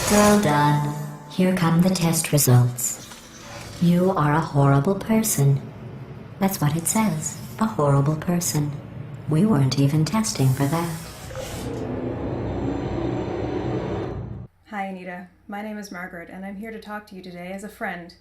Well done. Here come the test results. You are a horrible person. That's what it says. A horrible person. We weren't even testing for that. Hi Anita, my name is Margaret and I'm here to talk to you today as a friend,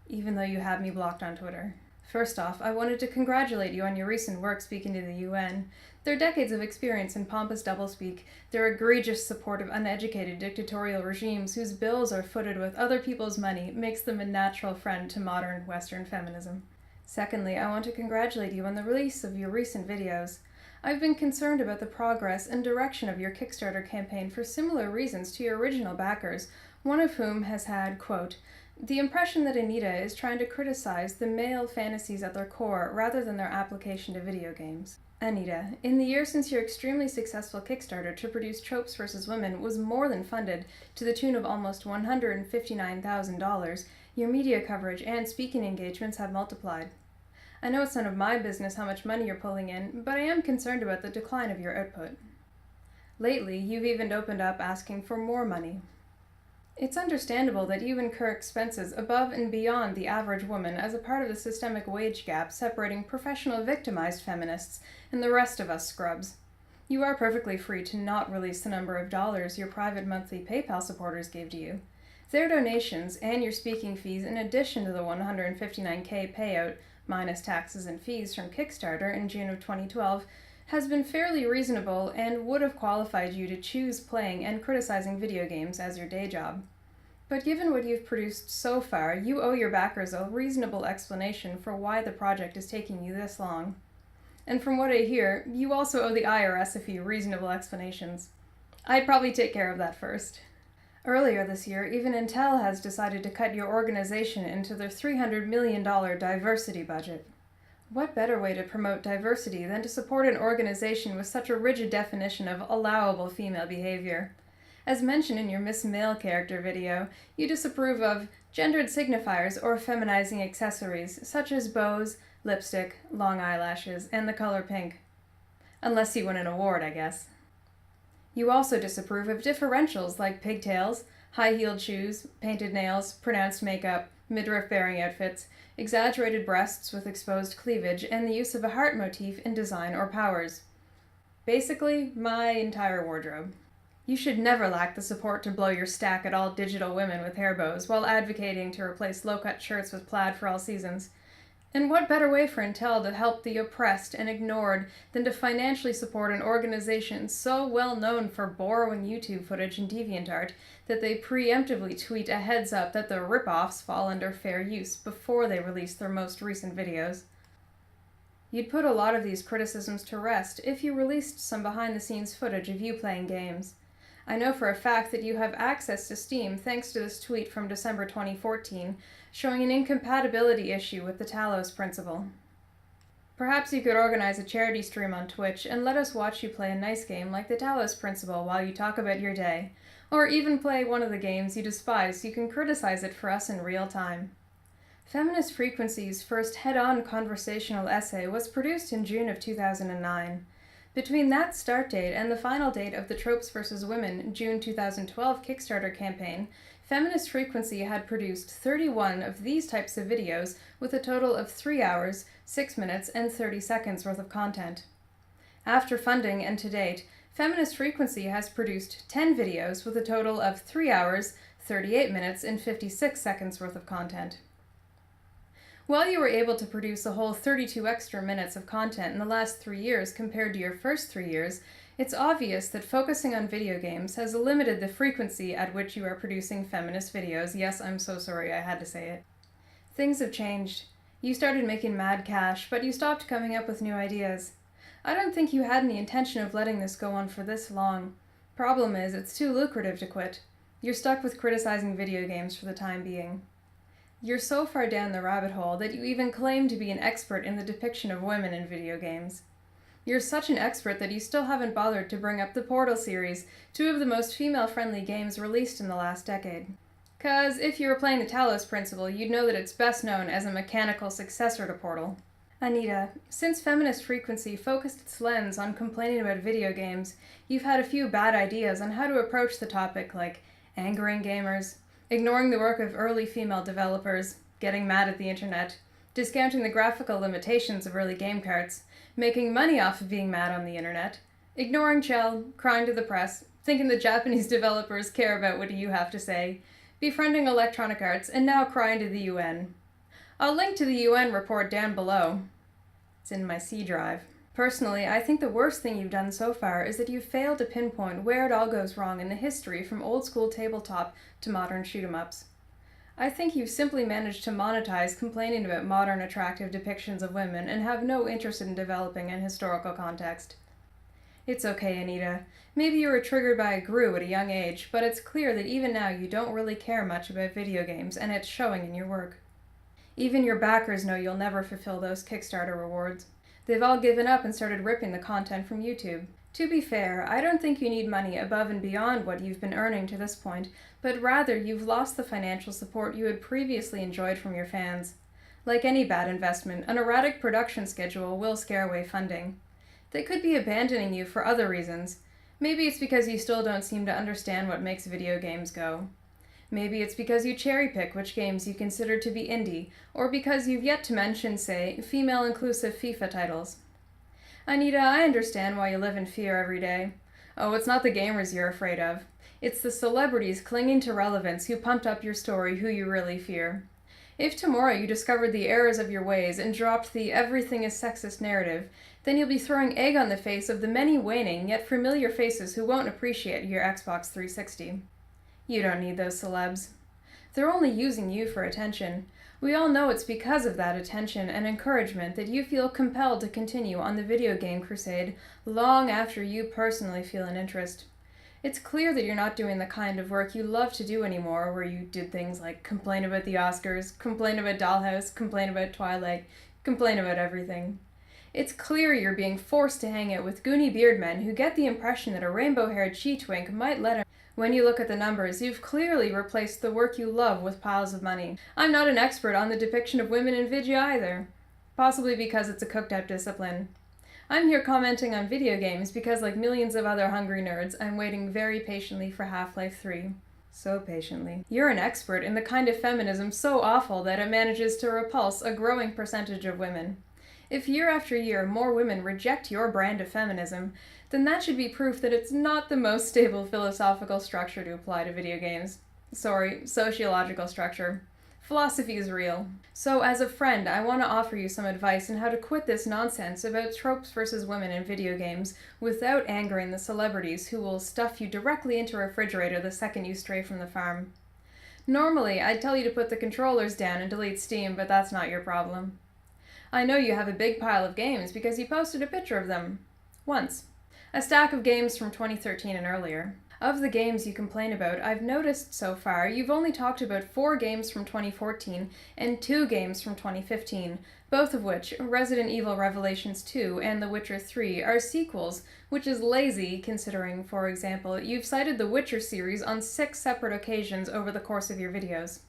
even though you have me blocked on Twitter. First off, I wanted to congratulate you on your recent work speaking to the UN. Their decades of experience in pompous doublespeak, their egregious support of uneducated dictatorial regimes whose bills are footed with other people's money makes them a natural friend to modern Western feminism. Secondly, I want to congratulate you on the release of your recent videos. I've been concerned about the progress and direction of your Kickstarter campaign for similar reasons to your original backers, one of whom has had, quote, the impression that Anita is trying to criticize the male fantasies at their core rather than their application to video games. Anita, in the year since your extremely successful Kickstarter to produce Tropes vs. Women was more than funded to the tune of almost $159,000, your media coverage and speaking engagements have multiplied. I know it's none of my business how much money you're pulling in, but I am concerned about the decline of your output. Lately, you've even opened up asking for more money. It's understandable that you incur expenses above and beyond the average woman as a part of the systemic wage gap separating professional victimized feminists and the rest of us scrubs. You are perfectly free to not release the number of dollars your private monthly PayPal supporters gave to you. Their donations and your speaking fees in addition to the $159K payout, minus taxes and fees from Kickstarter in June of 2012, has been fairly reasonable and would have qualified you to choose playing and criticizing video games as your day job. But given what you've produced so far, you owe your backers a reasonable explanation for why the project is taking you this long. And from what I hear, you also owe the IRS a few reasonable explanations. I'd probably take care of that first. Earlier this year, even Intel has decided to cut your organization into their $300 million diversity budget. What better way to promote diversity than to support an organization with such a rigid definition of allowable female behavior? As mentioned in your Miss Male character video, you disapprove of gendered signifiers or feminizing accessories such as bows, lipstick, long eyelashes, and the color pink. Unless you win an award, I guess. You also disapprove of differentials like pigtails, high-heeled shoes, painted nails, pronounced makeup, midriff-bearing outfits, exaggerated breasts with exposed cleavage, and the use of a heart motif in design or powers. Basically, my entire wardrobe. You should never lack the support to blow your stack at all digital women with hair bows while advocating to replace low-cut shirts with plaid for all seasons. And what better way for Intel to help the oppressed and ignored than to financially support an organization so well known for borrowing YouTube footage and DeviantArt that they preemptively tweet a heads up that the rip-offs fall under fair use before they release their most recent videos. You'd put a lot of these criticisms to rest if you released some behind-the-scenes footage of you playing games. I know for a fact that you have access to Steam thanks to this tweet from December 2014, showing an incompatibility issue with the Talos principle. Perhaps you could organize a charity stream on Twitch and let us watch you play a nice game like the Talos principle while you talk about your day, or even play one of the games you despise so you can criticize it for us in real time. Feminist Frequency's first head-on conversational essay was produced in June of 2009. Between that start date and the final date of the Tropes vs. Women June 2012 Kickstarter campaign, Feminist Frequency had produced 31 of these types of videos with a total of 3 hours, 6 minutes, and 30 seconds worth of content. After funding and to date, Feminist Frequency has produced 10 videos with a total of 3 hours, 38 minutes, and 56 seconds worth of content. While you were able to produce a whole 32 extra minutes of content in the last 3 years compared to your first 3 years, it's obvious that focusing on video games has limited the frequency at which you are producing feminist videos. Yes, I'm so sorry I had to say it. Things have changed. You started making mad cash, but you stopped coming up with new ideas. I don't think you had any intention of letting this go on for this long. Problem is, it's too lucrative to quit. You're stuck with criticizing video games for the time being. You're so far down the rabbit hole that you even claim to be an expert in the depiction of women in video games. You're such an expert that you still haven't bothered to bring up the Portal series, 2 of the most female-friendly games released in the last decade. 'Cause if you were playing the Talos principle, you'd know that it's best known as a mechanical successor to Portal. Anita, since Feminist Frequency focused its lens on complaining about video games, you've had a few bad ideas on how to approach the topic, like angering gamers, ignoring the work of early female developers, getting mad at the internet, discounting the graphical limitations of early game carts, making money off of being mad on the internet, ignoring Chell, crying to the press, thinking the Japanese developers care about what you have to say, befriending Electronic Arts, and now crying to the UN. I'll link to the UN report down below. It's in my C drive. Personally, I think the worst thing you've done so far is that you've failed to pinpoint where it all goes wrong in the history from old school tabletop to modern shoot-'em-ups. I think you've simply managed to monetize complaining about modern attractive depictions of women and have no interest in developing an historical context. It's okay, Anita. Maybe you were triggered by a GRU at a young age, but it's clear that even now you don't really care much about video games, and it's showing in your work. Even your backers know you'll never fulfill those Kickstarter rewards. They've all given up and started ripping the content from YouTube. To be fair, I don't think you need money above and beyond what you've been earning to this point, but rather you've lost the financial support you had previously enjoyed from your fans. Like any bad investment, an erratic production schedule will scare away funding. They could be abandoning you for other reasons. Maybe it's because you still don't seem to understand what makes video games go. Maybe it's because you cherry-pick which games you consider to be indie, or because you've yet to mention, say, female-inclusive FIFA titles. Anita, I understand why you live in fear every day. Oh, it's not the gamers you're afraid of. It's the celebrities clinging to relevance who pumped up your story who you really fear. If tomorrow you discovered the errors of your ways and dropped the everything is sexist narrative, then you'll be throwing egg on the face of the many waning yet familiar faces who won't appreciate your Xbox 360. You don't need those celebs. They're only using you for attention. We all know it's because of that attention and encouragement that you feel compelled to continue on the video game crusade long after you personally feel an interest. It's clear that you're not doing the kind of work you love to do anymore, where you did things like complain about the Oscars, complain about Dollhouse, complain about Twilight, complain about everything. It's clear you're being forced to hang out with goony beard men who get the impression that a rainbow-haired she-twink might let him. When you look at the numbers, you've clearly replaced the work you love with piles of money. I'm not an expert on the depiction of women in video either, possibly because it's a cooked-up discipline. I'm here commenting on video games because, like millions of other hungry nerds, I'm waiting very patiently for Half-Life 3. So patiently. You're an expert in the kind of feminism so awful that it manages to repulse a growing percentage of women. If year after year more women reject your brand of feminism, then that should be proof that it's not the most stable philosophical structure to apply to video games. Sorry, sociological structure. Philosophy is real. So as a friend, I want to offer you some advice on how to quit this nonsense about tropes versus women in video games without angering the celebrities who will stuff you directly into a refrigerator the second you stray from the farm. Normally, I'd tell you to put the controllers down and delete Steam, but that's not your problem. I know you have a big pile of games because you posted a picture of them. Once. A stack of games from 2013 and earlier. Of the games you complain about, I've noticed so far you've only talked about 4 games from 2014 and 2 games from 2015, both of which, Resident Evil Revelations 2 and The Witcher 3, are sequels, which is lazy considering, for example, you've cited the Witcher series on 6 separate occasions over the course of your videos.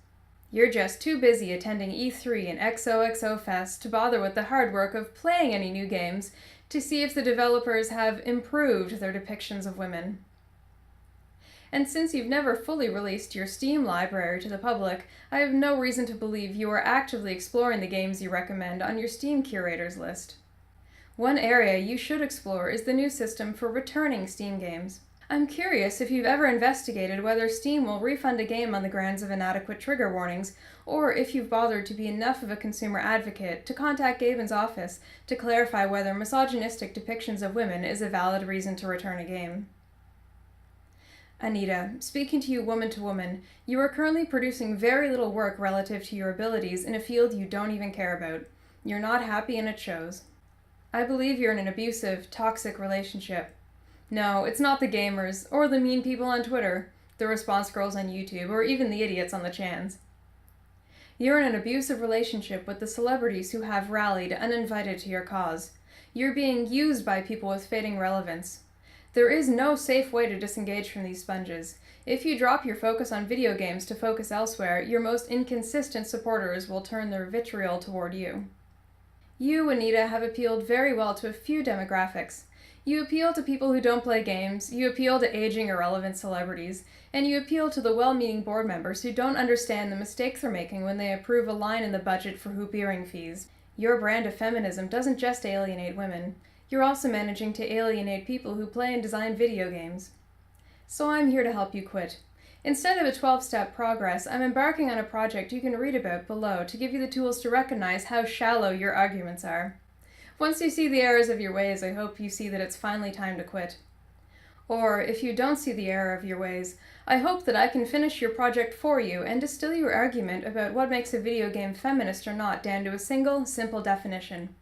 You're just too busy attending E3 and XOXO Fest to bother with the hard work of playing any new games to see if the developers have improved their depictions of women. And since you've never fully released your Steam library to the public, I have no reason to believe you are actively exploring the games you recommend on your Steam curators list. One area you should explore is the new system for returning Steam games. I'm curious if you've ever investigated whether Steam will refund a game on the grounds of inadequate trigger warnings, or if you've bothered to be enough of a consumer advocate to contact Gaben's office to clarify whether misogynistic depictions of women is a valid reason to return a game. Anita, speaking to you woman to woman, you are currently producing very little work relative to your abilities in a field you don't even care about. You're not happy and it shows. I believe you're in an abusive, toxic relationship. No, it's not the gamers, or the mean people on Twitter, the response girls on YouTube, or even the idiots on the chans. You're in an abusive relationship with the celebrities who have rallied uninvited to your cause. You're being used by people with fading relevance. There is no safe way to disengage from these sponges. If you drop your focus on video games to focus elsewhere, your most inconsistent supporters will turn their vitriol toward you. You, Anita, have appealed very well to a few demographics. You appeal to people who don't play games, you appeal to aging irrelevant celebrities, and you appeal to the well-meaning board members who don't understand the mistakes they're making when they approve a line in the budget for hoop earring fees. Your brand of feminism doesn't just alienate women. You're also managing to alienate people who play and design video games. So I'm here to help you quit. Instead of a 12-step progress, I'm embarking on a project you can read about below to give you the tools to recognize how shallow your arguments are. Once you see the errors of your ways, I hope you see that it's finally time to quit. Or, if you don't see the error of your ways, I hope that I can finish your project for you and distill your argument about what makes a video game feminist or not down to a single, simple definition.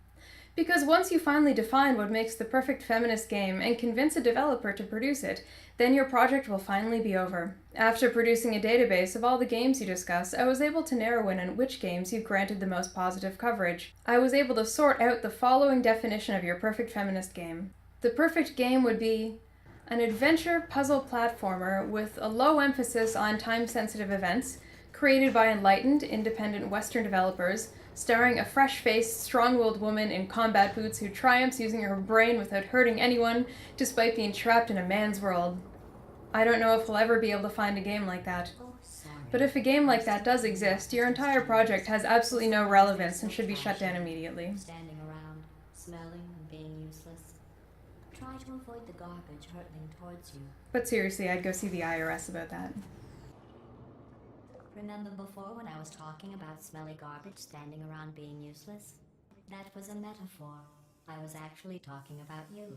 Because once you finally define what makes the perfect feminist game and convince a developer to produce it, then your project will finally be over. After producing a database of all the games you discuss, I was able to narrow in on which games you've granted the most positive coverage. I was able to sort out the following definition of your perfect feminist game. The perfect game would be an adventure puzzle platformer with a low emphasis on time-sensitive events, created by enlightened, independent Western developers, starring a fresh-faced, strong-willed woman in combat boots who triumphs using her brain without hurting anyone, despite being trapped in a man's world. I don't know if we'll ever be able to find a game like that. But if a game like that does exist, your entire project has absolutely no relevance and should be shut down immediately. Standing around, smelling and being useless. Try to avoid the garbage hurtling towards you. But seriously, I'd go see the IRS about that. Remember before when I was talking about smelly garbage standing around being useless? That was a metaphor. I was actually talking about you.